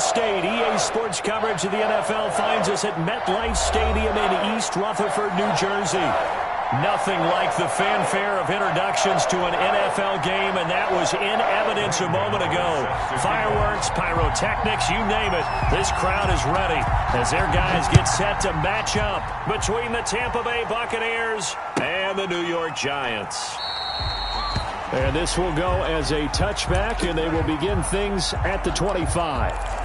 State. EA Sports coverage of the NFL finds us at MetLife Stadium in East Rutherford, New Jersey. Nothing like the fanfare of introductions to an NFL game, and that was in evidence a moment ago. Fireworks, pyrotechnics, you name it. This crowd is ready as their guys get set to match up between the Tampa Bay Buccaneers and the New York Giants. And this will go as a touchback, and they will begin things at the 25.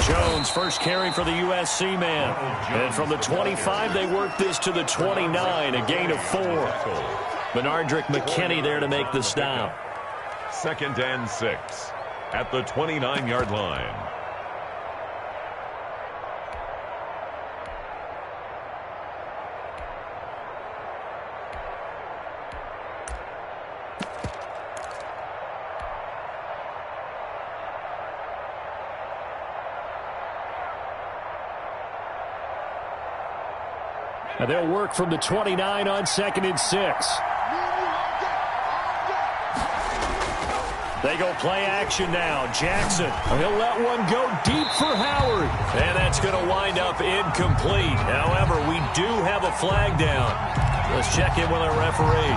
Jones, first carry for the USC man. And from the 25, they work this to the 29, a gain of 4. Benardrick McKinney there to make the stop. 2nd and 6 at the 29-yard line. And they'll work from the 29 on 2nd and 6. They go play action now. Jackson, he'll let one go deep for Howard. And that's going to wind up incomplete. However, we do have a flag down. Let's check in with our referee.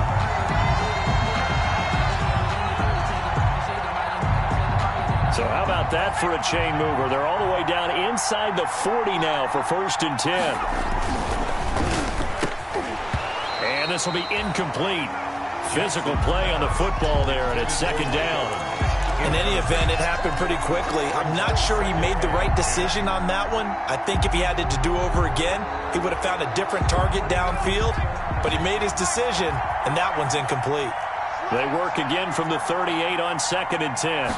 So how about that for a chain mover? They're all the way down inside the 40 now for 1st and 10. And this will be incomplete. Physical play on the football there, and it's 2nd down. In any event, it happened pretty quickly. I'm not sure he made the right decision on that one. I think if he had it to do over again, he would have found a different target downfield. But he made his decision, and that one's incomplete. They work again from the 38 on 2nd and 10.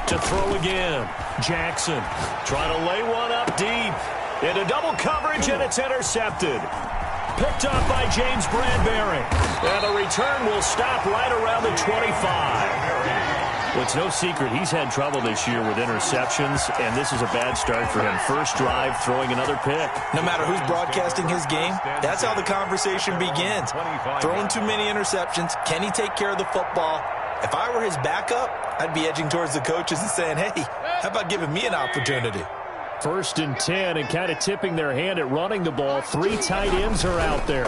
To throw again. Jackson trying to lay one up deep. Into double coverage, and it's intercepted. Picked up by James Bradbury. And the return will stop right around the 25. Well, it's no secret he's had trouble this year with interceptions, and this is a bad start for him. First drive, throwing another pick. No matter who's broadcasting his game, that's how the conversation begins. Throwing too many interceptions. Can he take care of the football? If I were his backup, I'd be edging towards the coaches and saying, hey, how about giving me an opportunity? 1st and 10, and kind of tipping their hand at running the ball. 3 tight ends are out there.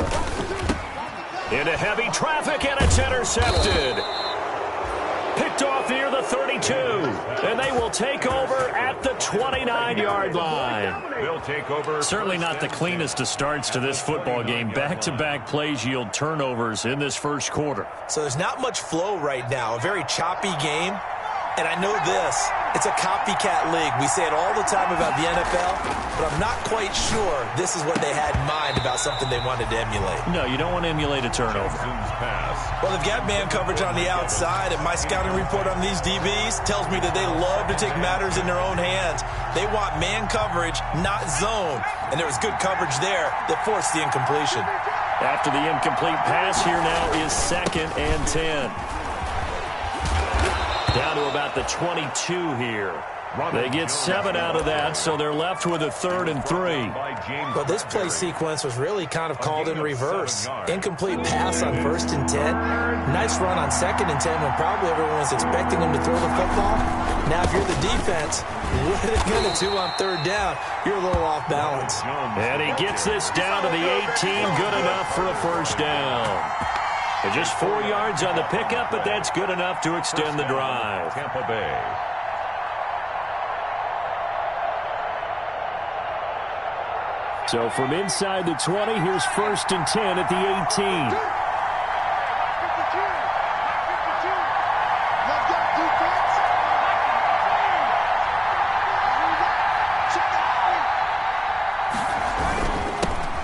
Into heavy traffic, and it's intercepted. Picked off near the 32. And they will take over at the 29-yard line. They'll take over. Certainly not the cleanest of starts to this football game. Back-to-back plays yield turnovers in this first quarter. So there's not much flow right now. A very choppy game. And I know this, it's a copycat league. We say it all the time about the NFL, but I'm not quite sure this is what they had in mind about something they wanted to emulate. No, you don't want to emulate a turnover. Well, they've got man coverage on the outside, and my scouting report on these DBs tells me that they love to take matters in their own hands. They want man coverage, not zone. And there was good coverage there that forced the incompletion. After the incomplete pass, here now is 2nd and 10. Down to about the 22 here. They get 7 out of that, so they're left with a 3rd and 3. Well, this play sequence was really kind of called in reverse. Incomplete pass on 1st and 10. Nice run on 2nd and 10 when probably everyone was expecting them to throw the football. Now, if you're the defense, what are they going to do on 3rd down? You're a little off balance. And he gets this down to the 18. Good enough for a 1st down. And just 4 yards on the pickup, but that's good enough to extend the drive. Tampa Bay. So from inside the 20, here's 1st and 10 at the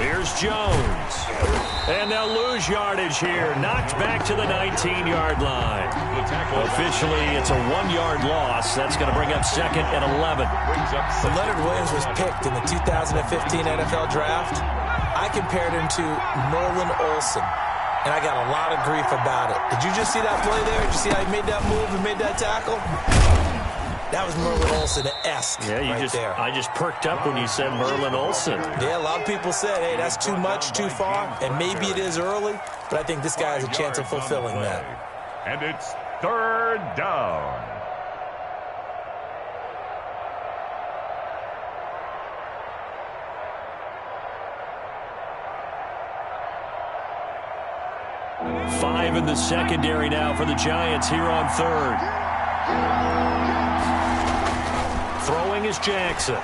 18. Here's Jones. And they'll lose yardage here. Knocked back to the 19-yard line. Officially, it's a 1-yard loss. That's going to bring up 2nd and 11. When Leonard Williams was picked in the 2015 NFL Draft, I compared him to Nolan Olson. and I got a lot of grief about it. Did you just see that play there? Did you see how he made that move and made that tackle? That was Merlin Olsen-esque there. I just perked up when you said Merlin Olsen. Yeah, a lot of people said, hey, that's too much, too far, and maybe it is early, but I think this guy has a chance of fulfilling that. And it's third down. Five in the secondary now for the Giants here on third. Throwing is Jackson.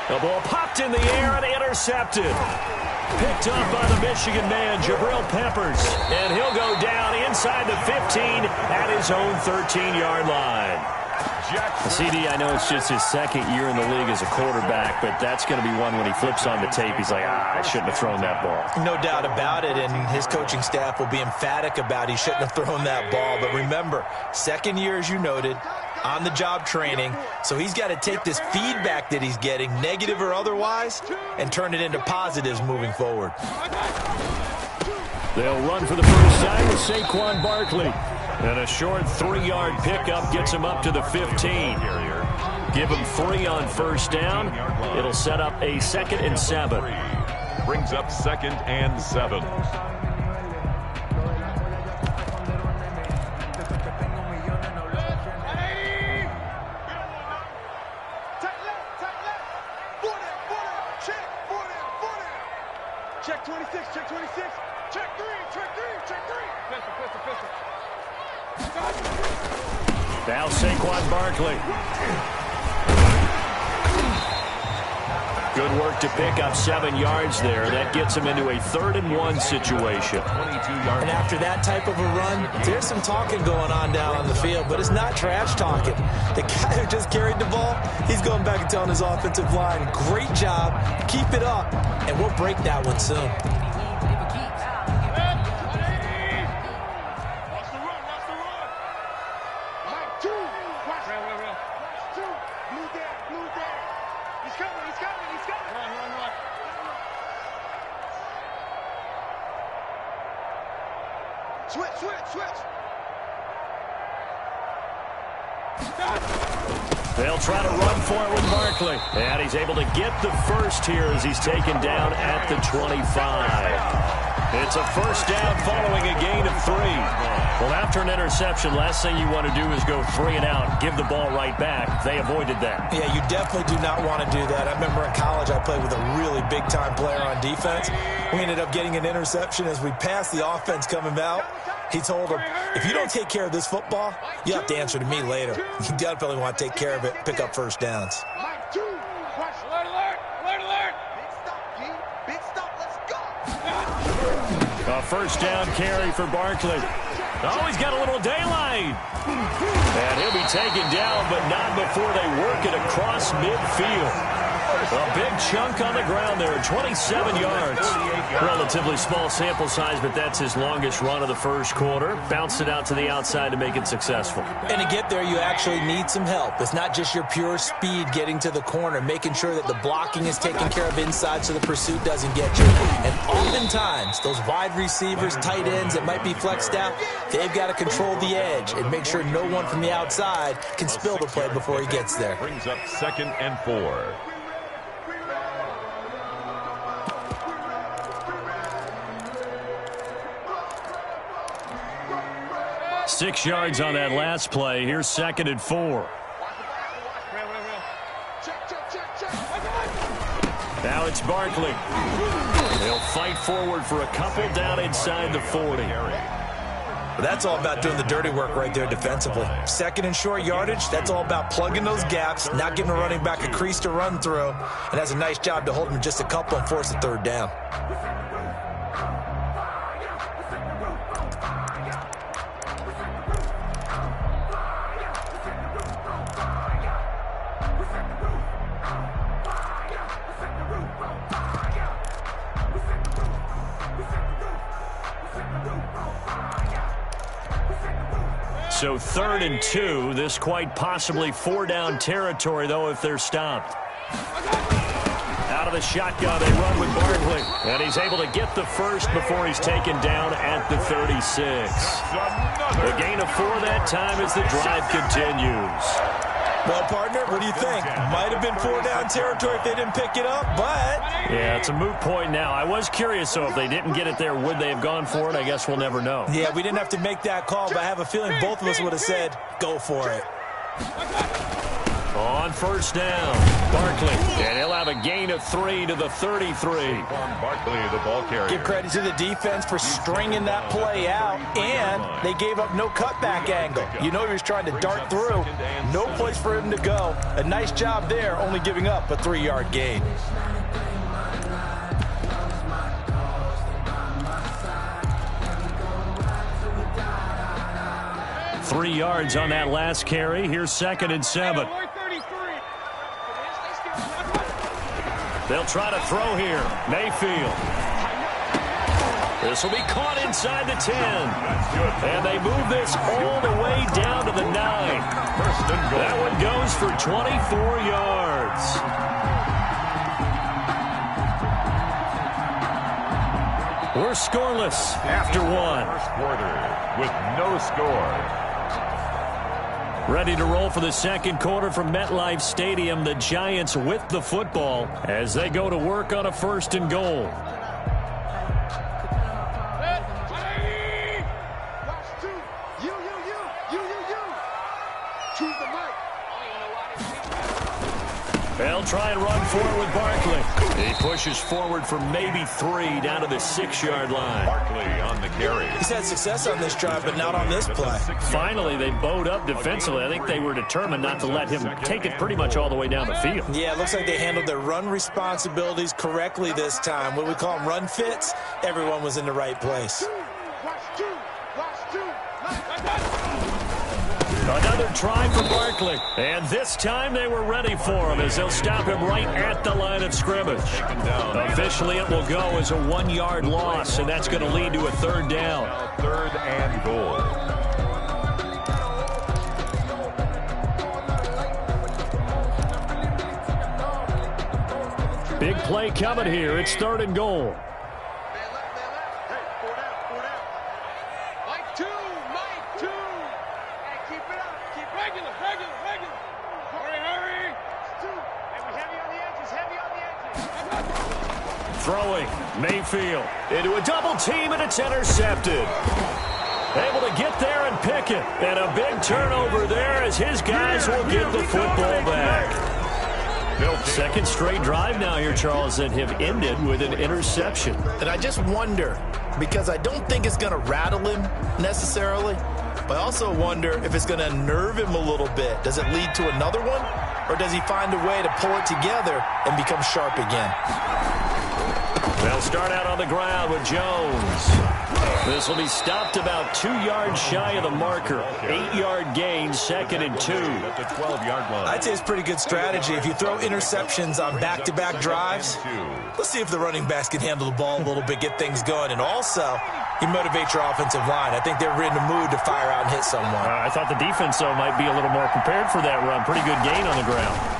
The ball popped in the air and intercepted. Picked up by the Michigan man, Jabril Peppers. And he'll go down inside the 15 at his own 13-yard line. CD, I know it's just his second year in the league as a quarterback, but that's going to be one when he flips on the tape, he's like, I shouldn't have thrown that ball. No doubt about it, and his coaching staff will be emphatic about he shouldn't have thrown that ball. But remember, second year, as you noted, on-the-job training, so he's got to take this feedback that he's getting, negative or otherwise, and turn it into positives moving forward. They'll run for the first time with Saquon Barkley. And a short 3-yard pickup gets him up to the 15. Give him 3 on first down. It'll set up a 2nd and 7. Brings up 2nd and 7. Check 26, check 26. Check 3, check 3, check 3. Pistol. Now Saquon Barkley. Good work to pick up 7 yards there. That gets him into a 3rd and 1 situation. And after that type of a run, there's some talking going on down on the field, but it's not trash talking. The guy who just carried the ball, he's going back and telling his offensive line, great job, keep it up, and we'll break that one soon. Switch. They'll try to run for it with Barkley. And he's able to get the first here as he's taken down at the 25. It's a first down following a gain of 3. Well, after an interception, last thing you want to do is go 3 and out, give the ball right back. They avoided that. Yeah, you definitely do not want to do that. I remember in college I played with a really big-time player on defense. We ended up getting an interception as we passed the offense coming out. He told him, if you don't take care of this football, you have to answer to me later. You definitely want to take care of it, pick up first downs. A first down carry for Barkley. Oh, he's got a little daylight. And he'll be taken down, but not before they work it across midfield. A big chunk on the ground there, 27 yards. Relatively small sample size, but that's his longest run of the first quarter. Bounced it out to the outside to make it successful. And to get there, you actually need some help. It's not just your pure speed getting to the corner, making sure that the blocking is taken care of inside so the pursuit doesn't get you. And oftentimes, those wide receivers, tight ends that might be flexed out, they've got to control the edge and make sure no one from the outside can spill the play before he gets there. Brings up 2nd and 4. 6 yards on that last play. Here's 2nd and 4. Now it's Barkley. They'll fight forward for a couple down inside the 40. That's all about doing the dirty work right there defensively. 2nd and short yardage, that's all about plugging those gaps, not giving a running back a crease to run through, and that's a nice job to hold him just a couple and force a 3rd down. So 3rd and 2. This quite possibly 4-down territory, though, if they're stopped. Out of of the shotgun. They run with Barkley. And he's able to get the first before he's taken down at the 36. A gain of 4 that time as the drive continues. Well, partner, what do you think? Might have been 4-down territory if they didn't pick it up, but... Yeah, it's a moot point now. I was curious, so if they didn't get it there, would they have gone for it? I guess we'll never know. Yeah, we didn't have to make that call, but I have a feeling both of us would have said, go for it. On first down, Barkley. And he'll have a gain of 3 to the 33. Barkley, the ball carrier. Give credit to the defense for stringing that play out, and they gave up no cutback angle. You know he was trying to dart through. No place for him to go. A nice job there, only giving up a 3-yard gain. Three yards on that last carry. Here's 2nd and 7. They'll try to throw here. Mayfield. This will be caught inside the 10. And they move this all the way down to the 9. That one goes for 24 yards. We're scoreless after 1. First quarter with no score. Ready to roll for the second quarter from MetLife Stadium. The Giants with the football as they go to work on a 1st and goal. They'll try and run for it with Barkley. He pushes forward for maybe 3 down to the 6-yard line. Barkley on the carry. He's had success on this drive, but not on this play. Finally, they bowed up defensively. I think they were determined not to let him take it pretty much all the way down the field. Yeah, it looks like they handled their run responsibilities correctly this time. What we call them run fits, everyone was in the right place. Another try for Barkley. And this time they were ready for him as they'll stop him right at the line of scrimmage. Officially, it will go as a 1-yard loss, and that's going to lead to a 3rd down. 3rd and goal. Big play coming here. It's 3rd and goal. Throwing, Mayfield into a double team, and it's intercepted. Able to get there and pick it. And a big turnover there as his guys will get the football back. 2nd straight drive now here, Charles, that have ended with an interception. And I just wonder, because I don't think it's going to rattle him necessarily, but I also wonder if it's going to unnerve him a little bit. Does it lead to another one? Or does he find a way to pull it together and become sharp again? They'll start out on the ground with Jones. This will be stopped about 2 yards shy of the marker. 8-yard gain, 2nd and 2. At the 12-yard line. I'd say it's pretty good strategy. If you throw interceptions on back-to-back drives, let's see if the running backs can handle the ball a little bit, get things going. And also, you motivate your offensive line. I think they're in the mood to fire out and hit someone. I thought the defense, though, might be a little more prepared for that run. Pretty good gain on the ground.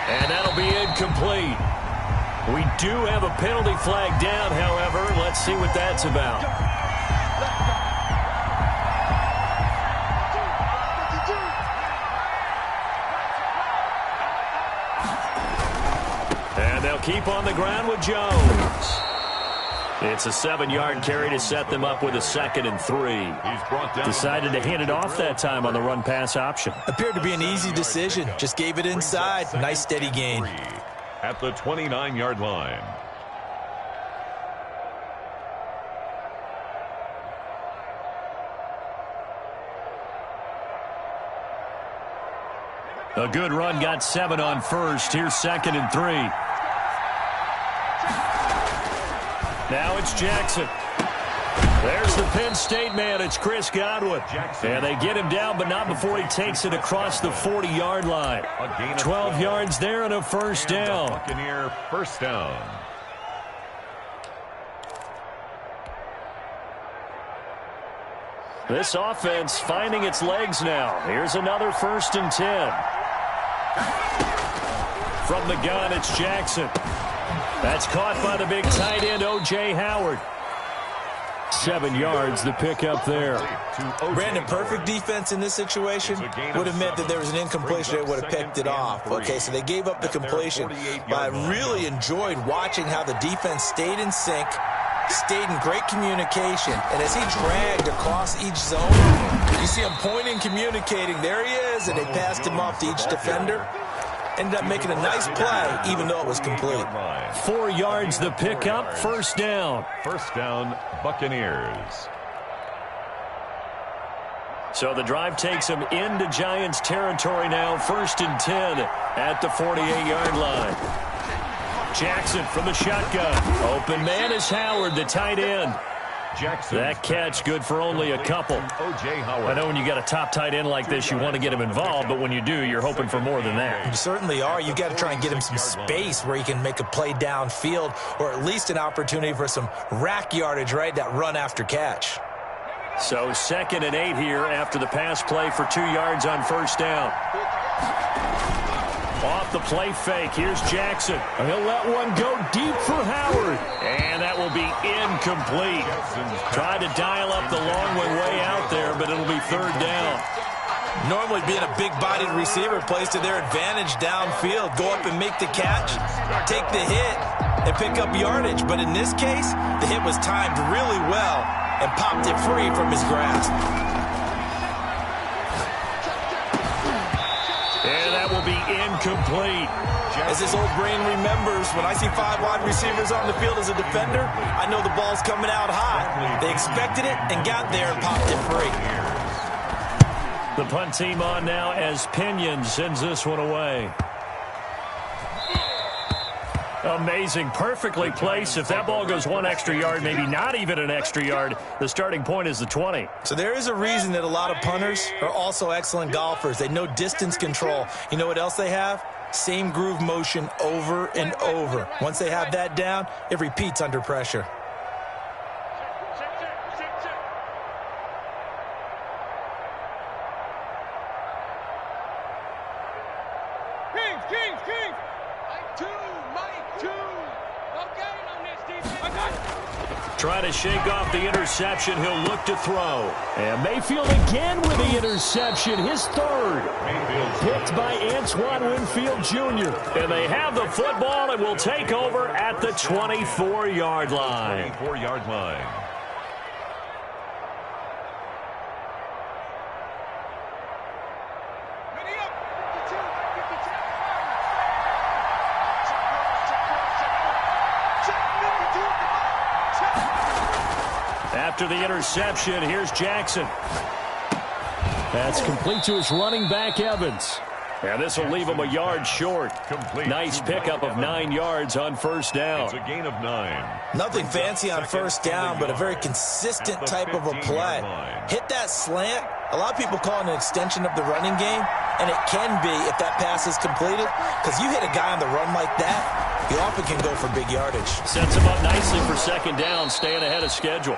And that'll be incomplete. We do have a penalty flag down, however. Let's see what that's about. And they'll keep on the ground with Jones. It's a 7-yard carry to set them up with a 2nd and 3. He's brought down. Decided to hand it off that time on the run-pass option. Appeared to be an easy decision. Just gave it inside. Nice steady gain. At the 29-yard line. A good run, got 7 on first. Here's 2nd and 3. Now it's Jackson. There's the Penn State man. It's Chris Godwin. And they get him down, but not before he takes it across the 40-yard line. 12 yards there and a first down. Buccaneer first down. This offense finding its legs now. Here's another 1st and 10. From the gun, it's Jackson. That's caught by the big tight end, O.J. Howard. 7 yards, the pickup there. Brandon, perfect defense in this situation would have meant that there was an incompletion. They would have picked it off. Okay, so they gave up the completion. But I really enjoyed watching how the defense stayed in sync, stayed in great communication. And as he dragged across each zone, you see him pointing, communicating. There he is, and they passed him off to each defender. Ended up making a nice play, even though it was complete. 4 yards, the pickup, first down. First down, Buccaneers. So the drive takes them into Giants territory now, 1st and 10 at the 48-yard line. Jackson from the shotgun. Open man is Howard, the tight end. Jackson. That catch good for only a couple. O.J. Howard. I know when you got a top tight end like this, you want to get him involved, but when you do, you're hoping for more than that. You certainly are. You've got to try and get him some space where he can make a play downfield, or at least an opportunity for some rack yardage, right? That run after catch. So 2nd and 8 here after the pass play for 2 yards on first down. Off the play fake, here's Jackson. He'll let one go deep for Howard. And that will be incomplete. Tried to dial up the long way out there, but it'll be 3rd down. Normally being a big-bodied receiver plays to their advantage downfield. Go up and make the catch, take the hit, and pick up yardage. But in this case, the hit was timed really well and popped it free from his grasp. And that will be incomplete. As his old brain remembers, when I see 5 wide receivers on the field as a defender, I know the ball's coming out high. They expected it and got there and popped it free. The punt team on now as Pinion sends this one away. Amazing, perfectly placed. If that ball goes 1 extra yard, maybe not even an extra yard, the starting point is the 20. So there is a reason that a lot of punters are also excellent golfers. They know distance control. You know what else they have? Same groove motion over and over. Once they have that down, it repeats under pressure. Kings. Mike 2. No gain on this defense. Trying to shake off the interception. He'll look to throw. And Mayfield again with the interception. His 3rd. Picked by Antoine Winfield Jr. And they have the football and will take over at the 24-yard line. 24-yard line. After the interception, here's Jackson. That's complete to his running back, Evans. And this will leave him a yard short. Nice pickup of 9 yards on first down. It's a gain of 9. Nothing fancy on first down, but a very consistent type of a play. Hit that slant. A lot of people call it an extension of the running game, and it can be if that pass is completed, because you hit a guy on the run like that, he often can go for big yardage. Sets him up nicely for 2nd down, staying ahead of schedule.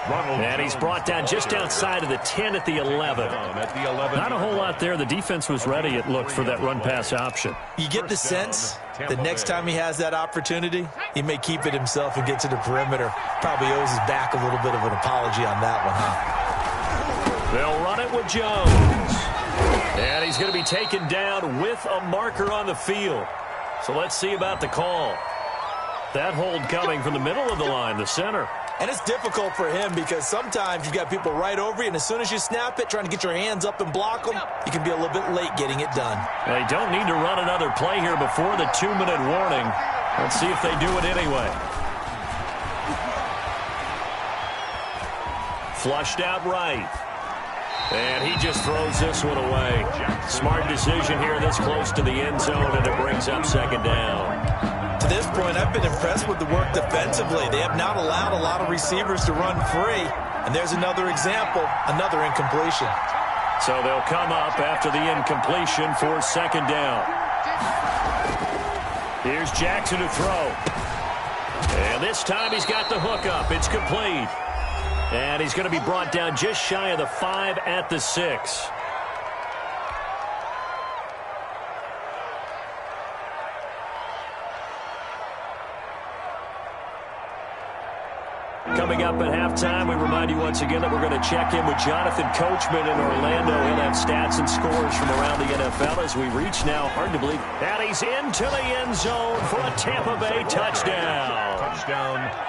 And he's brought down just outside of the 10 at the 11. Not a whole lot there. The defense was ready, it looked, for that run-pass option. You get the sense that next time he has that opportunity, he may keep it himself and get to the perimeter. Probably owes his back a little bit of an apology on that one, huh? They'll run it with Jones. And he's going to be taken down with a marker on the field. So let's see about the call. That hold coming from the middle of the line, the center. And it's difficult for him because sometimes you've got people right over you, and as soon as you snap it, trying to get your hands up and block them, you can be a little bit late getting it done. They don't need to run another play here before the 2-minute warning. Let's see if they do it anyway. Flushed out right. And he just throws this one away. Smart decision here this close to the end zone, and it brings up 2nd down. To this point, I've been impressed with the work defensively. They have not allowed a lot of receivers to run free. And there's another example, another incompletion. So they'll come up after the incompletion for 2nd down. Here's Jackson to throw. And this time he's got the hook up. It's complete. And he's going to be brought down just shy of the 5 at the 6. Coming up at halftime, we remind you once again that we're going to check in with Jonathan Coachman in Orlando. He'll have stats and scores from around the NFL as we reach now, hard to believe, and he's into the end zone for a Tampa Bay touchdown.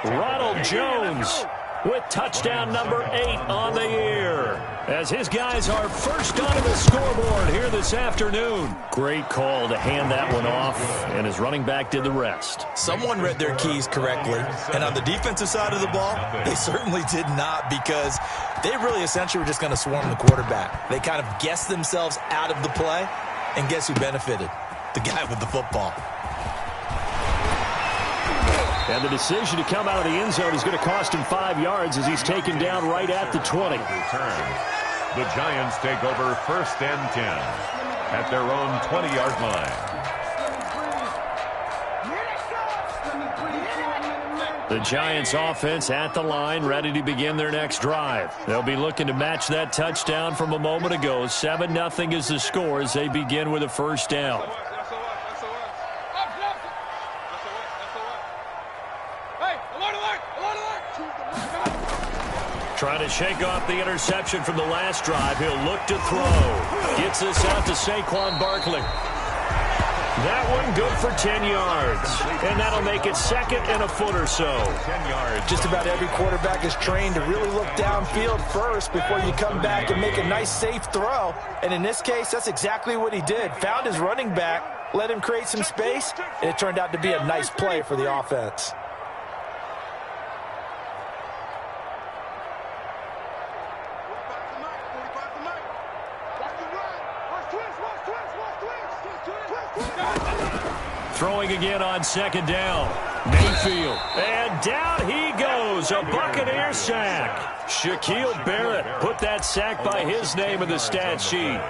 Ronald Jones with touchdown number 8 on the year, as his guys are first onto the scoreboard here this afternoon. Great call to hand that one off, and his running back did the rest. Someone read their keys correctly, and on the defensive side of the ball, they certainly did not, because they really essentially were just going to swarm the quarterback. They kind of guessed themselves out of the play, and guess who benefited? The guy with the football. And the decision to come out of the end zone is going to cost him 5 yards as he's taken down right at the 20. The Giants take over 1st and 10 at their own 20-yard line. The Giants offense at the line, ready to begin their next drive. They'll be looking to match that touchdown from a moment ago. 7-0 is the score as they begin with a first down. Trying to shake off the interception from the last drive. He'll look to throw. Gets this out to Saquon Barkley. That one good for 10 yards. And that'll make it 2nd and a foot or so. 10 yards. Just about every quarterback is trained to really look downfield first before you come back and make a nice, safe throw. And in this case, that's exactly what he did. Found his running back, let him create some space, and it turned out to be a nice play for the offense. Throwing again on 2nd down. Mayfield. And down he goes. A Buccaneer sack. Shaquille Barrett put that sack by his name in the stat sheet.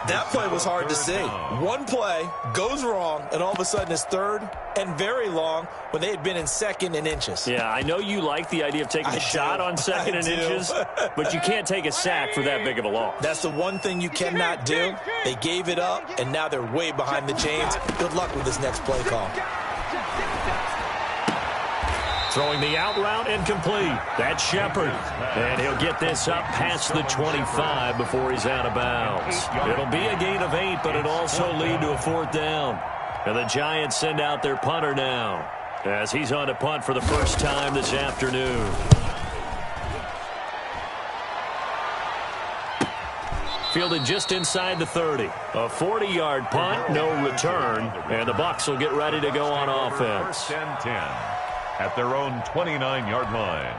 That play was hard to see. One play goes wrong, and all of a sudden it's 3rd and very long when they had been in 2nd and inches. Yeah, I know you like the idea of taking a shot on 2nd and inches, but you can't take a sack for that big of a loss. That's the one thing you cannot do. They gave it up, and now they're way behind the chains. Good luck with this next play call. Throwing the out route incomplete. That's Shepard. And he'll get this up past the 25 before he's out of bounds. It'll be a gain of 8, but it'll also lead to a 4th down. And the Giants send out their punter now, as he's on to punt for the first time this afternoon. Fielded just inside the 30. A 40-yard punt, no return. And the Bucs will get ready to go on offense. 1st and 10 at their own 29-yard line.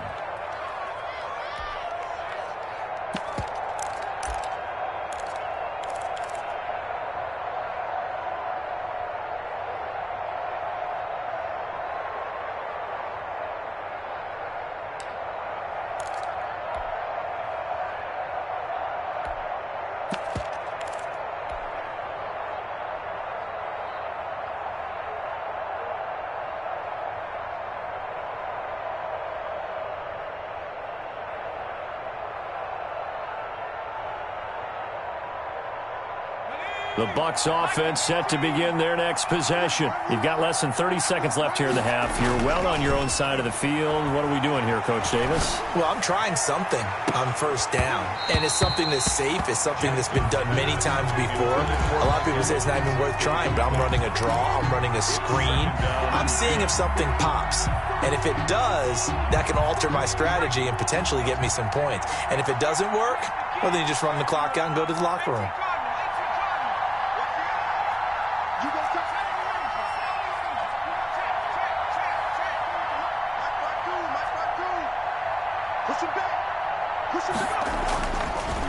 The Bucs offense set to begin their next possession. You've got less than 30 seconds left here in the half. You're well on your own side of the field. What are we doing here, Coach Davis? Well, I'm trying something on 1st down, and it's something that's safe. It's something that's been done many times before. A lot of people say it's not even worth trying, but I'm running a draw. I'm running a screen. I'm seeing if something pops, and if it does, that can alter my strategy and potentially get me some points. And if it doesn't work, well, then you just run the clock out and go to the locker room.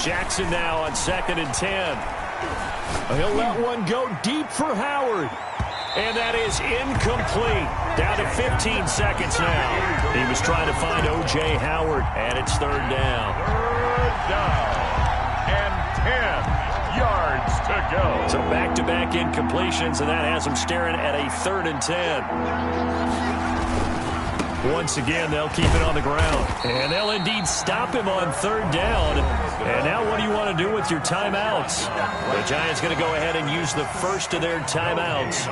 Jackson now on 2nd and 10. He'll let one go deep for Howard. And that is incomplete. Down to 15 seconds now. He was trying to find O.J. Howard, and it's 3rd down. 3rd down and 10 yards to go. So back-to-back incompletions, and that has him staring at a 3rd and 10. Once again, they'll keep it on the ground. And they'll indeed stop him on 3rd down. And now what do you want to do with your timeouts? The Giants going to go ahead and use the first of their timeouts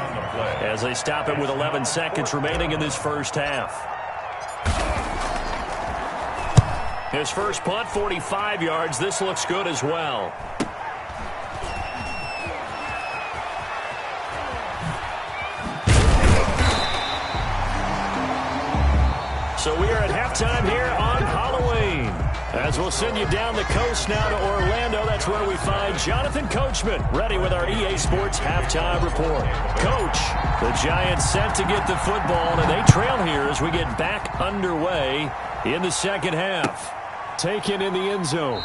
as they stop it with 11 seconds remaining in this first half. His first punt, 45 yards. This looks good as well. So we are at halftime here on Halloween. As we'll send you down the coast now to Orlando, that's where we find Jonathan Coachman, ready with our EA Sports halftime report. Coach, the Giants set to get the football, and they trail here as we get back underway in the second half. Taken in the end zone.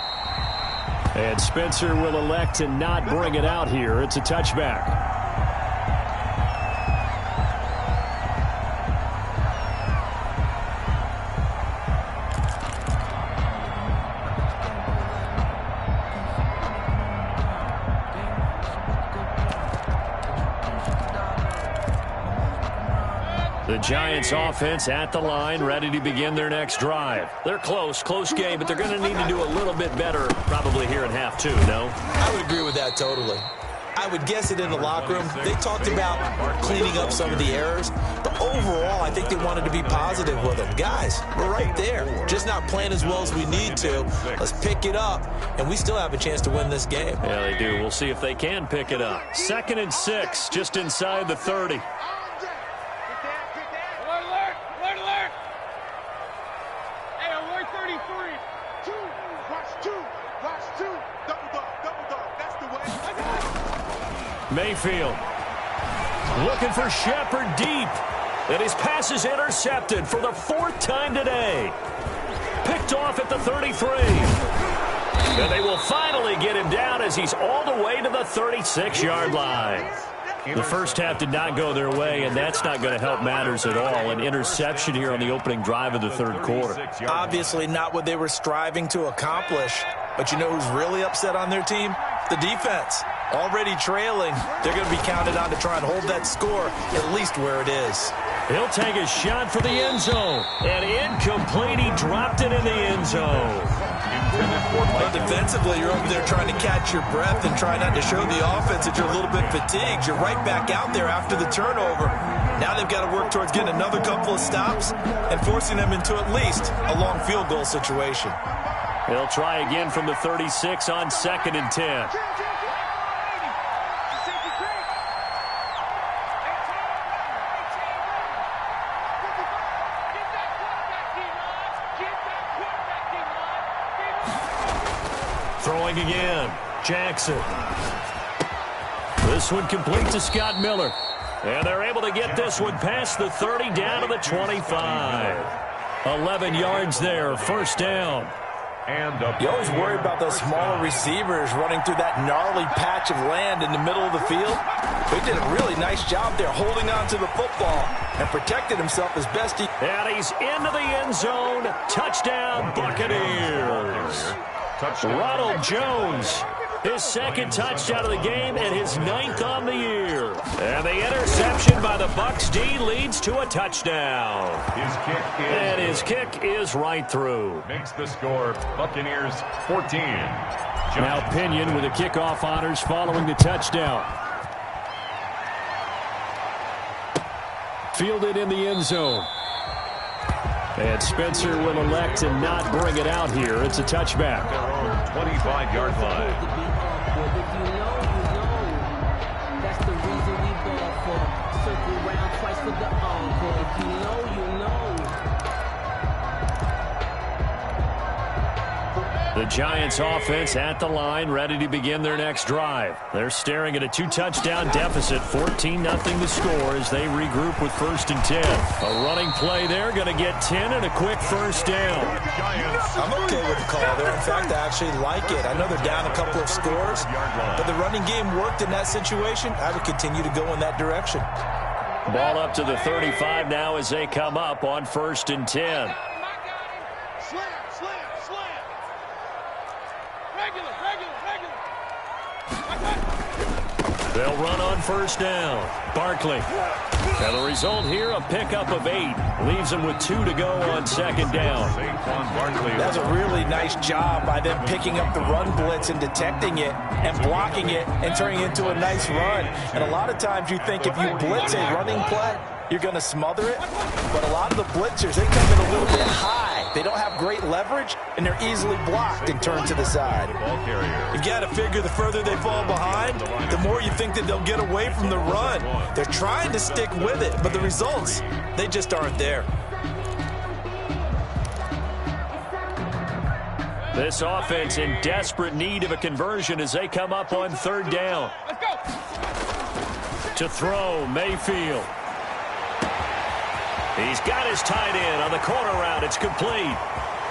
And Spencer will elect to not bring it out here. It's a touchback. The Giants offense at the line, ready to begin their next drive. They're close game, but they're going to need to do a little bit better probably here in half two, no? I would agree with that totally. I would guess it in the locker room. They talked about cleaning up some of the errors, but overall, I think they wanted to be positive with them. Guys, we're right there. Just not playing as well as we need to. Let's pick it up, and we still have a chance to win this game. Yeah, they do. We'll see if they can pick it up. 2nd and 6, just inside the 30. Mayfield looking for Shepard deep, and his pass is intercepted for the 4th time today. Picked off at the 33. And they will finally get him down as he's all the way to the 36-yard line. The first half did not go their way, and that's not going to help matters at all. An interception here on the opening drive of the third quarter. Obviously not what they were striving to accomplish. But you know who's really upset on their team? The defense. Already trailing, they're going to be counted on to try and hold that score at least where it is. He'll take a shot for the end zone. And incomplete, he dropped it in the end zone. Well, defensively, you're over there trying to catch your breath and try not to show the offense that you're a little bit fatigued. You're right back out there after the turnover. Now they've got to work towards getting another couple of stops and forcing them into at least a long field goal situation. He'll try again from the 36 on 2nd and 10. Throwing again. Jackson. This one complete to Scott Miller. And they're able to get this one past the 30 down to the 25. 11 yards there, first down. You always worry about those smaller receivers running through that gnarly patch of land in the middle of the field. They did a really nice job there holding on to the football and protected himself as best he could. And he's into the end zone. Touchdown, Buccaneers. Ronald Jones, his 2nd touchdown of the game and his 9th on the year. And the interception by the Bucs D leads to a touchdown. His kick is right through. Makes the score Buccaneers 14. Now Pinion with the kickoff honors following the touchdown. Fielded in the end zone. And Spencer will elect to not bring it out here. It's a touchback. 25-yard line. If you know, that's the reason we ball for. Circle round twice for the encore. If you know, you know. The Giants offense at the line, ready to begin their next drive. They're staring at a 2-touchdown deficit, 14-0 the score as they regroup with 1st and 10. A running play there, going to get 10 and a quick first down. I'm okay with the call there. In fact, I actually like it. I know they're down a couple of scores, but the running game worked in that situation. I would continue to go in that direction. Ball up to the 35 now as they come up on 1st and 10. They'll run on 1st down. Barkley. And the result here, a pickup of 8. Leaves them with 2 to go on 2nd down. That's a really nice job by them picking up the run blitz and detecting it and blocking it and turning it into a nice run. And a lot of times you think if you blitz a running play, you're going to smother it. But a lot of the blitzers, they come in a little bit high. They don't have great leverage, and they're easily blocked and turned to the side. You got to figure the further they fall behind, the more you think that they'll get away from the run. They're trying to stick with it, but the results, they just aren't there. This offense in desperate need of a conversion as they come up on third down. Let's go. To throw, Mayfield. He's got his tight end on the corner route. It's complete.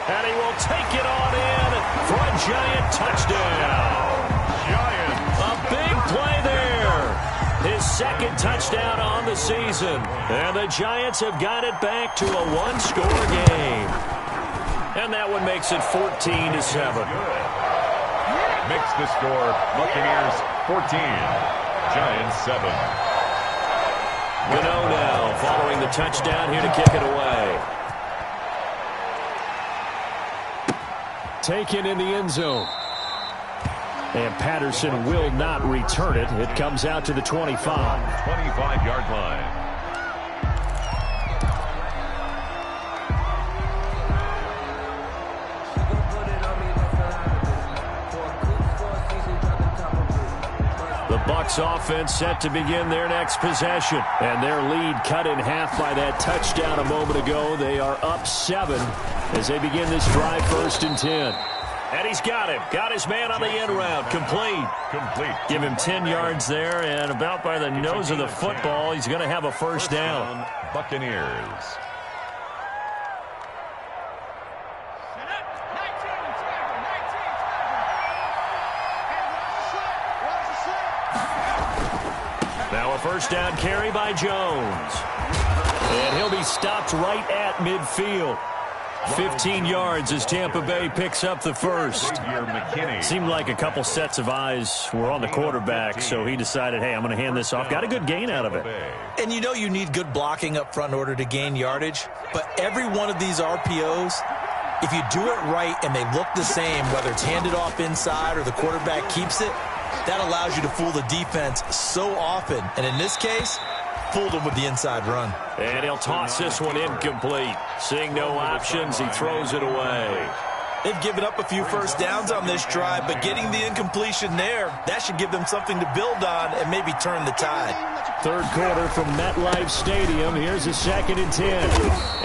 And he will take it on in for a Giant touchdown. Giants. A big play there. His second touchdown on the season. And the Giants have got it back to a one-score game. And that one makes it 14-7. Makes the score Buccaneers 14, Giants 7. Gano now following the touchdown here to kick it away. Taken in the end zone. And Patterson will not return it. It comes out to the 25. 25-yard line. Bucs offense set to begin their next possession. And their lead cut in half by that touchdown a moment ago. They are up 7 as they begin this drive 1st and 10. And he's got him. Got his man on the end route. Complete. Give him 10 yards there, and about by the nose of the football, he's going to have a first down. Buccaneers. Now a first down carry by Jones. And he'll be stopped right at midfield. 15 yards as Tampa Bay picks up the first. Seemed like a couple sets of eyes were on the quarterback, so he decided, hey, I'm going to hand this off. Got a good gain out of it. And you know you need good blocking up front in order to gain yardage, but every one of these RPOs, if you do it right and they look the same, whether it's handed off inside or the quarterback keeps it, that allows you to fool the defense so often. And in this case, fooled him with the inside run. And he'll toss this one incomplete. Seeing no options, he throws it away. They've given up a few first downs on this drive, but getting the incompletion there, that should give them something to build on and maybe turn the tide. Third quarter from MetLife Stadium. Here's a 2nd and 10.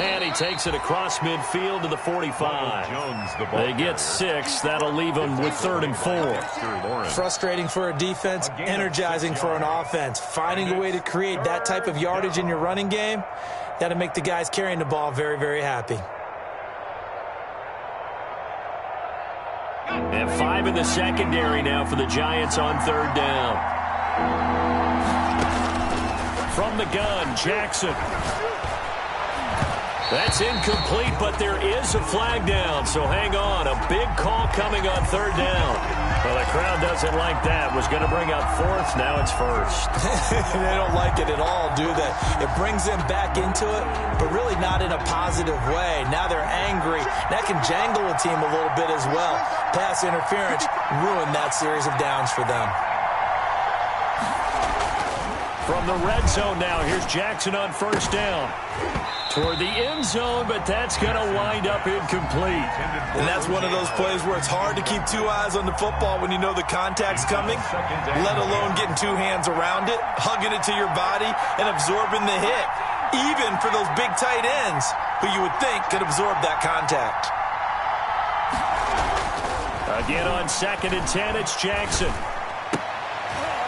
And he takes it across midfield to the 45. They get 6. That'll leave them with 3rd and 4. Frustrating for a defense, energizing for an offense. Finding a way to create that type of yardage in your running game, that'll make the guys carrying the ball very, very happy. And 5 in the secondary now for the Giants on 3rd down. From the gun, Jackson. That's incomplete, but there is a flag down, so hang on. A big call coming on 3rd down. Well, the crowd doesn't like that. Was going to bring up 4th, now it's 1st. They don't like it at all, do they? It brings them back into it, but really not in a positive way. Now they're angry. That can jangle a team a little bit as well. Pass interference ruined that series of downs for them. From the red zone now, here's Jackson on 1st down. Toward the end zone, but that's going to wind up incomplete. And that's one of those plays where it's hard to keep 2 eyes on the football when you know the contact's coming, let alone getting 2 hands around it, hugging it to your body, and absorbing the hit, even for those big tight ends who you would think could absorb that contact. Again on 2nd and 10, it's Jackson.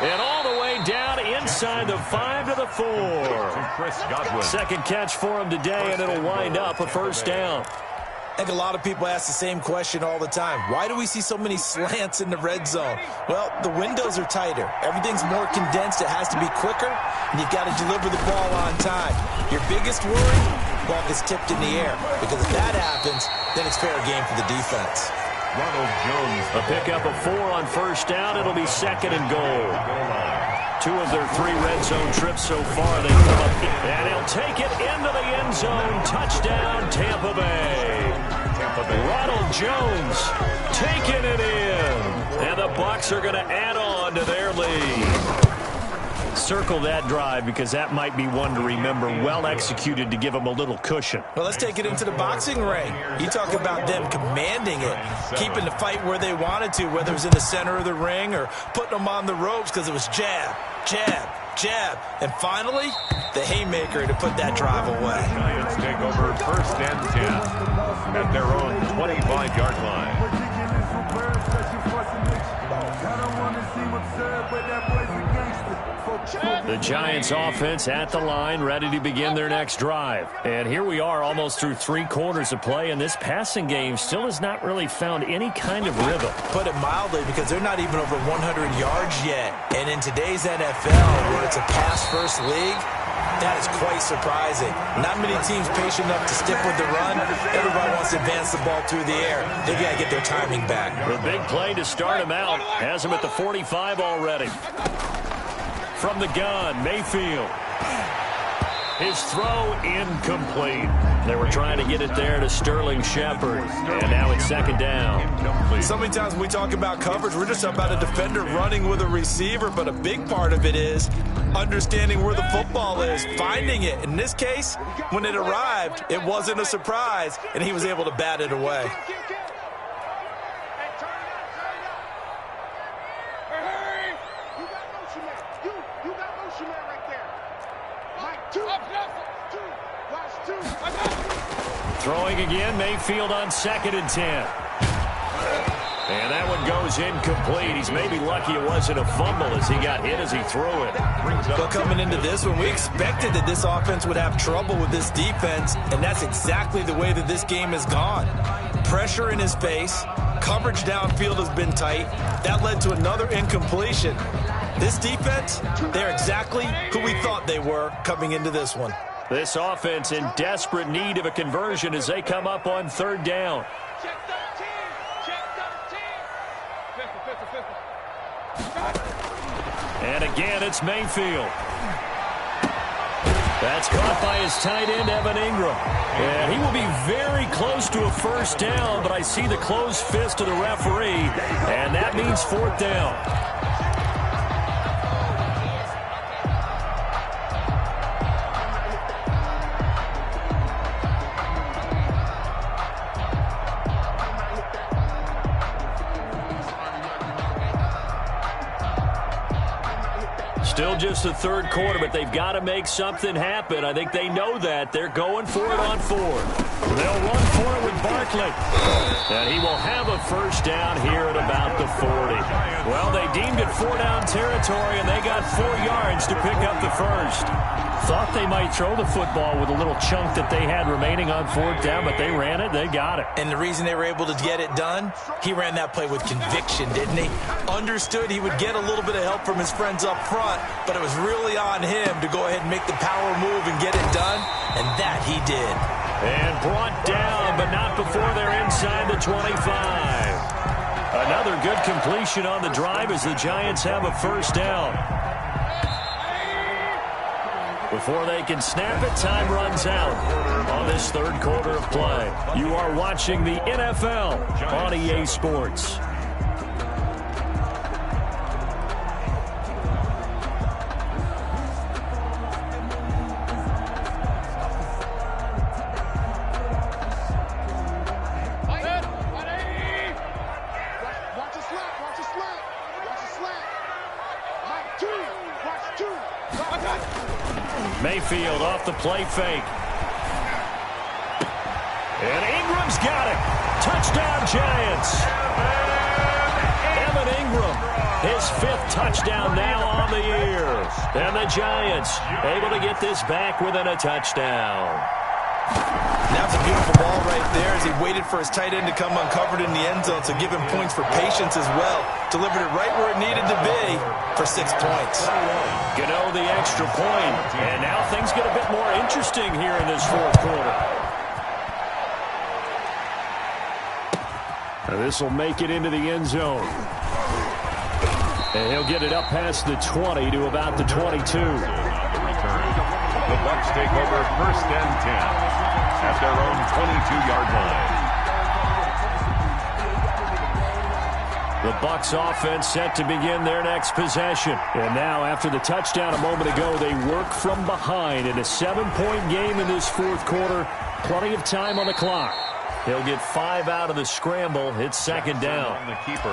And all the way down inside the 5 to the 4. Second catch for him today, and it'll wind up a first down. I think a lot of people ask the same question all the time. Why do we see so many slants in the red zone? Well, the windows are tighter. Everything's more condensed. It has to be quicker, and you've got to deliver the ball on time. Your biggest worry? Ball gets tipped in the air, because if that happens, then it's fair game for the defense. Ronald Jones. A pickup of 4 on 1st down. It'll be 2nd and goal. 2 of their 3 red zone trips so far. They come up, and he'll take it into the end zone. Touchdown, Tampa Bay. Ronald Jones taking it in. And the Bucs are going to add on to their lead. circle that drive because that might be one to remember. Well executed to give them a little cushion. Well, let's take it into the boxing ring. You talk about them commanding it, keeping the fight where they wanted to, whether it was in the center of the ring or putting them on the ropes because it was jab, jab, jab. And finally, the haymaker to put that drive away. Giants take over 1st and 10 at their own 25-yard line. The Giants offense at the line, ready to begin their next drive. And here we are almost through 3 quarters of play, and this passing game still has not really found any kind of rhythm. Put it mildly, because they're not even over 100 yards yet. And in today's NFL, where it's a pass-first league, that is quite surprising. Not many teams patient enough to stick with the run. Everybody wants to advance the ball through the air. They got to get their timing back. The big play to start him out. Has him at the 45 already. From the gun, Mayfield. His throw incomplete. They were trying to get it there to Sterling Shepard. And now it's 2nd down. So many times when we talk about coverage, we're just about a defender running with a receiver, but a big part of it is understanding where the football is, finding it. In this case, when it arrived, it wasn't a surprise, and he was able to bat it away. Throwing again, Mayfield on 2nd and 10. And that one goes incomplete. He's maybe lucky it wasn't a fumble as he got hit as he threw it. But coming into this one, we expected that this offense would have trouble with this defense, and that's exactly the way that this game has gone. Pressure in his face, coverage downfield has been tight. That led to another incompletion. This defense, they're exactly who we thought they were coming into this one. This offense in desperate need of a conversion as they come up on 3rd down. Check 13. Check 13. And again, it's Mayfield. That's caught by his tight end, Evan Ingram. And he will be very close to a 1st down, but I see the closed fist of the referee, and that means 4th down. Still just the 3rd quarter, but they've got to make something happen. I think they know that. They're going for it on 4th. They'll run for it with Barkley. And he will have a 1st down here at about the 40. Well, they deemed it 4-down territory, and they got 4 yards to pick up the 1st. Thought they might throw the football with a little chunk that they had remaining on 4th down, but they ran it. They got it. And the reason they were able to get it done, he ran that play with conviction, didn't he? Understood he would get a little bit of help from his friends up front, but it was really on him to go ahead and make the power move and get it done, and that he did. And brought down, but not before they're inside the 25. Another good completion on the drive as the Giants have a 1st down. Before they can snap it, time runs out on this 3rd quarter of play. You are watching the NFL on EA Sports. Mayfield off the play fake. And Ingram's got it. Touchdown, Giants. Evan Ingram, his 5th touchdown now on the year. And the Giants able to get this back within a touchdown. That's a beautiful ball right there as he waited for his tight end to come uncovered in the end zone, so give him points for patience as well. Delivered it right where it needed to be for 6 points. Gano the extra point, and now things get a bit more interesting here in this 4th quarter. This will make it into the end zone. And he'll get it up past the 20 to about the 22. The Bucs take over 1st and 10 at their own 22-yard line. The Bucs offense set to begin their next possession. And now, after the touchdown a moment ago, they work from behind in a 7-point game in this fourth quarter. Plenty of time on the clock. He'll get 5 out of the scramble. It's second down.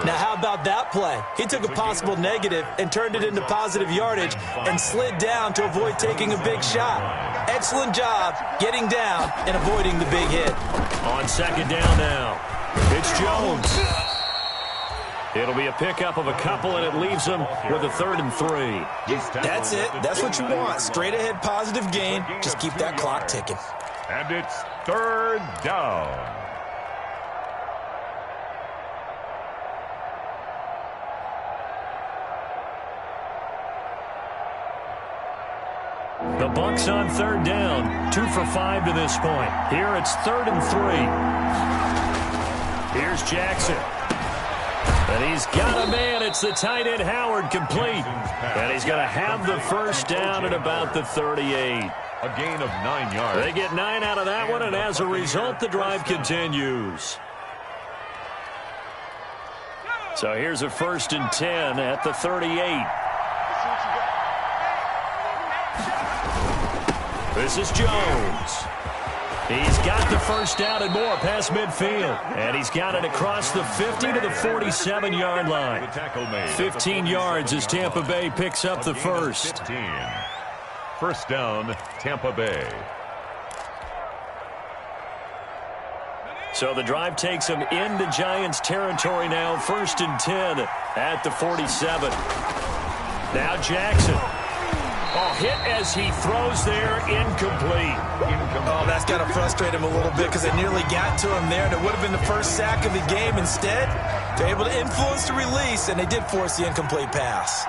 Now, how about that play? He took a possible negative and turned it into positive yardage and slid down to avoid taking a big shot. Excellent job getting down and avoiding the big hit. On second down now, it's Jones. It'll be a pickup of a couple, and it leaves them with a 3rd and 3. That's it. That's what you want. Straight ahead positive gain. Just keep that clock ticking. And it's 3rd down. The Bucs on 3rd down. 2 for 5 to this point. Here it's 3rd and 3. Here's Jackson. And he's got a man. It's the tight end Howard, complete. And he's going to have the first down at about the 38. A gain of 9 yards. They get 9 out of that one, and as a result, the drive continues. So here's a 1st and 10 at the 38. This is Jones. He's got the first down and more past midfield. And he's got it across the 50 to the 47-yard line. 15 yards as Tampa Bay picks up the first. 15. First down, Tampa Bay. So the drive takes them into Giants territory now. 1st and 10 at the 47. Now Jackson. Oh, hit as he throws there, incomplete. Oh, that's got to frustrate him a little bit because they nearly got to him there, and it would have been the first sack of the game. Instead, they're able to influence the release, and they did force the incomplete pass.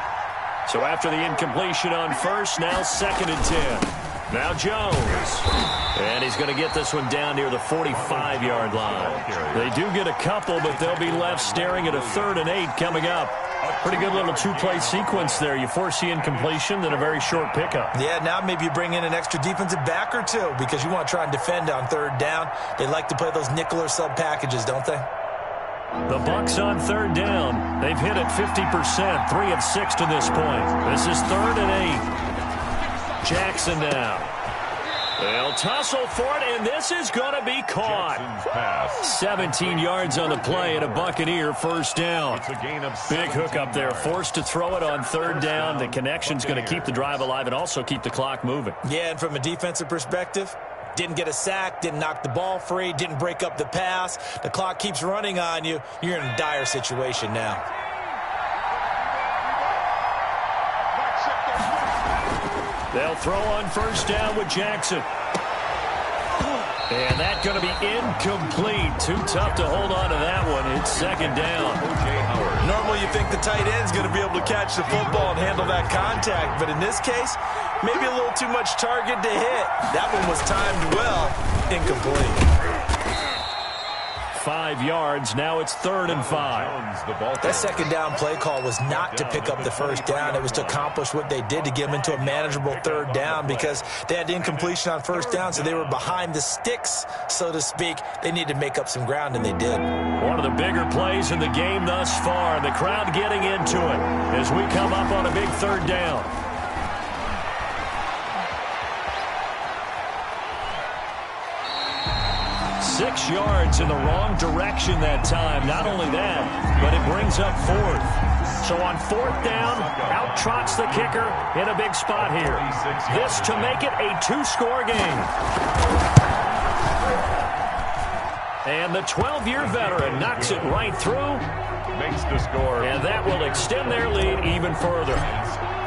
So after the incompletion on first, now 2nd and 10. Now Jones. And he's going to get this one down near the 45-yard line. They do get a couple, but they'll be left staring at a 3rd and 8 coming up. Pretty good little 2-play sequence there. You force the incompletion, then a very short pickup. Yeah, now maybe you bring in an extra defensive back or two because you want to try and defend on 3rd down. They like to play those nickel or sub packages, don't they? The Bucs on 3rd down. They've hit it 50%, 3 of 6 to this point. This is 3rd and 8. Jackson now. They'll tussle for it, and this is going to be caught. 17 yards on the play, and a Buccaneer first down. Big hook up there, forced to throw it on 3rd down. The connection's going to keep the drive alive and also keep the clock moving. Yeah, and from a defensive perspective, didn't get a sack, didn't knock the ball free, didn't break up the pass. The clock keeps running on you. You're in a dire situation now. They'll throw on 1st down with Jackson. And that's going to be incomplete. Too tough to hold on to that one. It's 2nd down. Normally you think the tight end's going to be able to catch the football and handle that contact. But in this case, maybe a little too much target to hit. That one was timed well. Incomplete. 5 yards. Now it's 3rd and 5. That 2nd down play call was not to pick up the first down. It was to accomplish what they did to get them into a manageable 3rd down because they had the incompletion on 1st down, so they were behind the sticks, so to speak. They needed to make up some ground, and they did. One of the bigger plays in the game thus far, and the crowd getting into it as we come up on a big 3rd down. Six yards in the wrong direction that time. Not only that, but it brings up 4th. So on 4th down, out trots the kicker in a big spot here. This to make it a 2-score game. And the 12-year veteran knocks it right through. Makes the score. And that will extend their lead even further.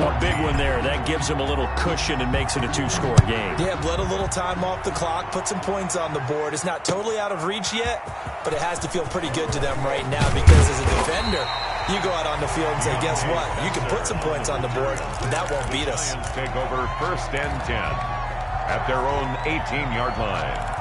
A big one there. That gives them a little cushion and makes it a 2-score game. Yeah, bled a little time off the clock, put some points on the board. It's not totally out of reach yet, but it has to feel pretty good to them right now because as a defender, you go out on the field and say, guess what? You can put some points on the board, but that won't beat us. Lions take over 1st and 10 at their own 18-yard line.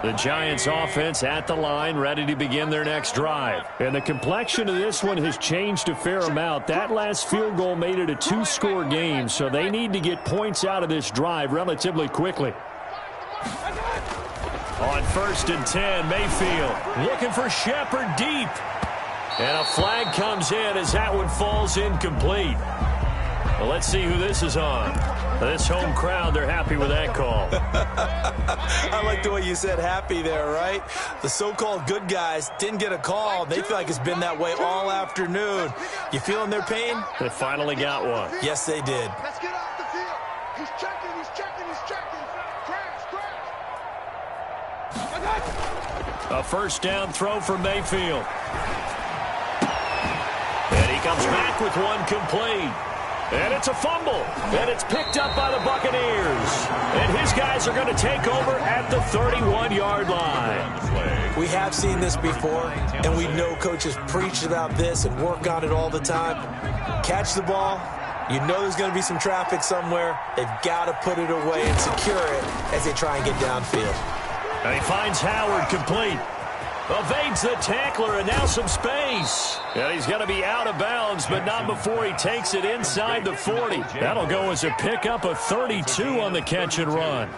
The Giants offense at the line, ready to begin their next drive. And the complexion of this one has changed a fair amount. That last field goal made it a two-score game, so they need to get points out of this drive relatively quickly. On 1st and 10, Mayfield looking for Shepard deep. And a flag comes in as that one falls incomplete. Well, let's see who this is on. This home crowd, they're happy with that call. I like the way you said happy there, right? The so-called good guys didn't get a call. They feel like it's been that way all afternoon. You feeling their pain? They finally got one. Yes, they did. Let's get off the field. He's checking, he's checking, he's checking. Crash, crash. A first down throw for Mayfield. And he comes back with one complete. And it's a fumble. And it's picked up by the Buccaneers. And his guys are going to take over at the 31-yard line. We have seen this before, and we know coaches preach about this and work on it all the time. Catch the ball. You know there's going to be some traffic somewhere. They've got to put it away and secure it as they try and get downfield. And he finds Howard complete. Evades the tackler, and now some space. And he's going to be out of bounds, but not before he takes it inside the 40. That'll go as a pickup of 32 on the catch and run.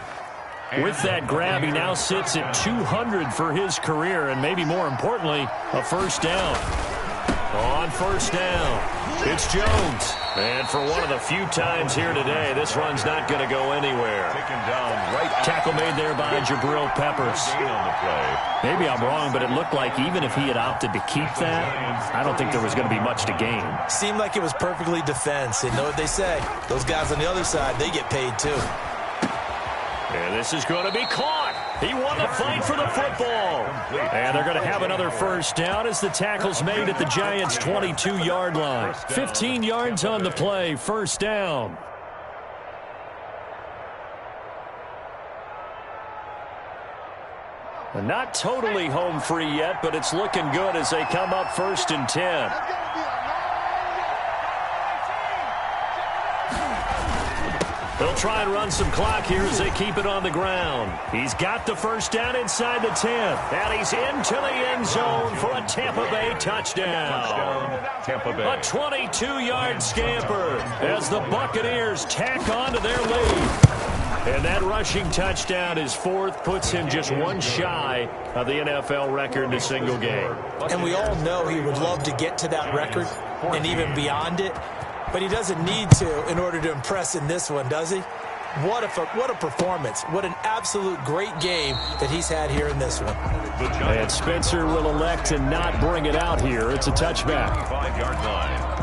With that grab, he now sits at 200 for his career, and maybe more importantly, a first down. On first down, it's Jones. And for one of the few times here today, this run's not going to go anywhere. Tackle made there by Jabril Peppers. Maybe I'm wrong, but it looked like even if he had opted to keep that, I don't think there was going to be much to gain. Seemed like it was perfectly defense. And know what they say? Those guys on the other side, they get paid too. And this is going to be caught. He won the fight for the football. And they're going to have another first down as the tackle's made at the Giants' 22-yard line. 15 yards on the play, first down. And not totally home free yet, but it's looking good as they come up 1st and 10. They'll try and run some clock here as they keep it on the ground. He's got the first down inside the 10. And he's into the end zone for a Tampa Bay touchdown. Tampa Bay. A 22-yard scamper as the Buccaneers tack on to their lead. And that rushing touchdown is 4th, puts him just one shy of the NFL record in a single game. And we all know he would love to get to that record and even beyond it. But he doesn't need to in order to impress in this one, does he? What a performance. What an absolute great game that he's had here in this one. And Spencer will elect to not bring it out here. It's a touchback. 5-yard line.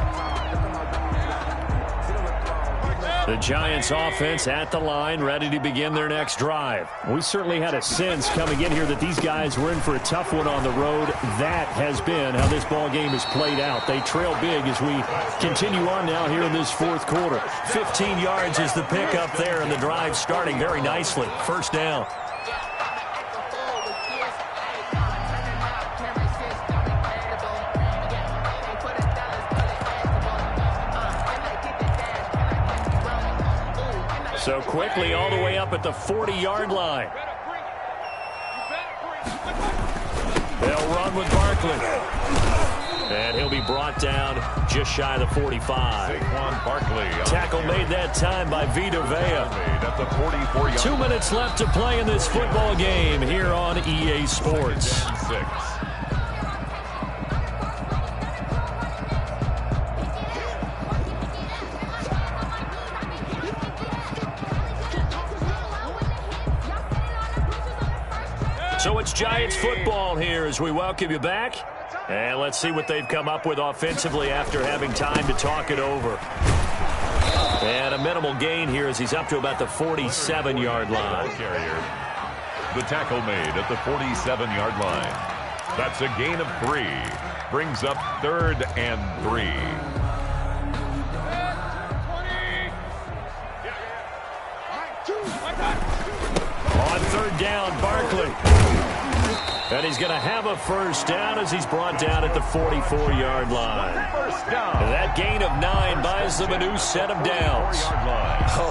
The Giants offense at the line, ready to begin their next drive. We certainly had a sense coming in here that these guys were in for a tough one on the road. That has been how this ball game has played out. They trail big as we continue on now here in this 4th quarter. 15 yards is the pickup there, and the drive starting very nicely. First down. So quickly all the way up at the 40-yard line. They'll run with Barkley. And he'll be brought down just shy of the 45. Tackle made that time by Vita Vea. 2 minutes left to play in this football game here on EA Sports. So it's Giants football here as we welcome you back. And let's see what they've come up with offensively after having time to talk it over. And a minimal gain here as he's up to about the 47-yard line. The tackle made at the 47-yard line. That's a gain of 3. Brings up 3rd and 3. On 3rd down, Barkley. And he's going to have a first down as he's brought down at the 44-yard line. And that gain of 9 buys them a new set of downs.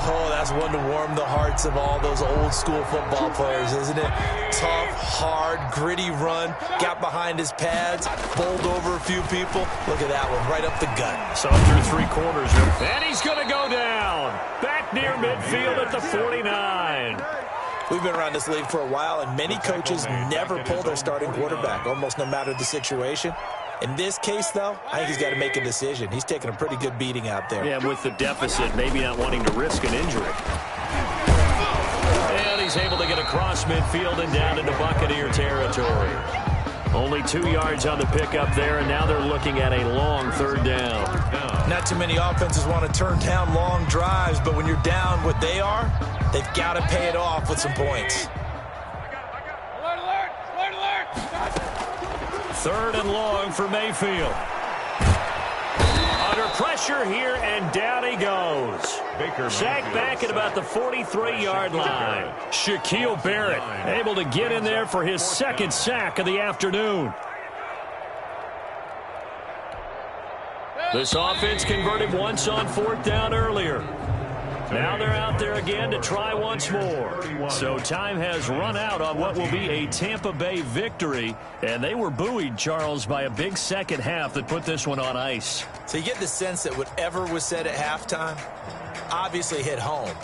Oh, that's one to warm the hearts of all those old-school football players, isn't it? Tough, hard, gritty run. Got behind his pads, bowled over a few people. Look at that one, right up the gut. So through 3 quarters. And he's going to go down. Back near midfield at the 49. We've been around this league for a while, and many coaches never pull their starting quarterback, almost no matter the situation. In this case, though, I think he's got to make a decision. He's taking a pretty good beating out there. Yeah, with the deficit, maybe not wanting to risk an injury. And he's able to get across midfield and down into Buccaneer territory. Only 2 yards on the pickup there, and now they're looking at a long 3rd down. Not too many offenses want to turn down long drives, but when you're down what they are, they've got to pay it off with some points. Alert, alert, alert, alert. 3rd and long for Mayfield. Under pressure here, and down he goes. Sacked back at about the 43-yard line. Shaquille Barrett able to get in there for his 2nd sack of the afternoon. This offense converted once on 4th down earlier. Now they're out there again to try once more. So time has run out on what will be a Tampa Bay victory. And they were buoyed, Charles, by a big second half that put this one on ice. So you get the sense that whatever was said at halftime obviously hit home.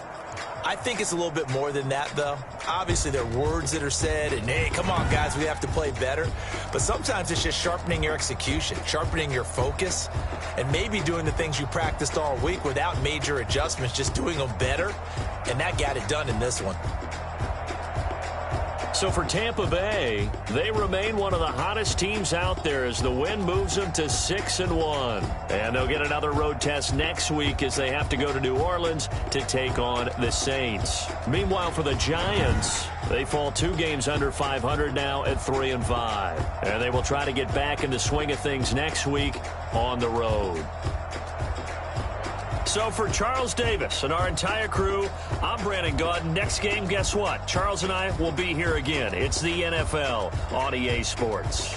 I think it's a little bit more than that, though. Obviously, there are words that are said, and, hey, come on, guys, we have to play better. But sometimes it's just sharpening your execution, sharpening your focus, and maybe doing the things you practiced all week without major adjustments, just doing them better. And that got it done in this one. So for Tampa Bay, they remain one of the hottest teams out there as the win moves them to 6-1. And they'll get another road test next week as they have to go to New Orleans to take on the Saints. Meanwhile, for the Giants, they fall 2 games under 500 now at 3-5. And they will try to get back in the swing of things next week on the road. So for Charles Davis and our entire crew, I'm Brandon Gaudin. Next game, guess what? Charles and I will be here again. It's the NFL on EA Sports.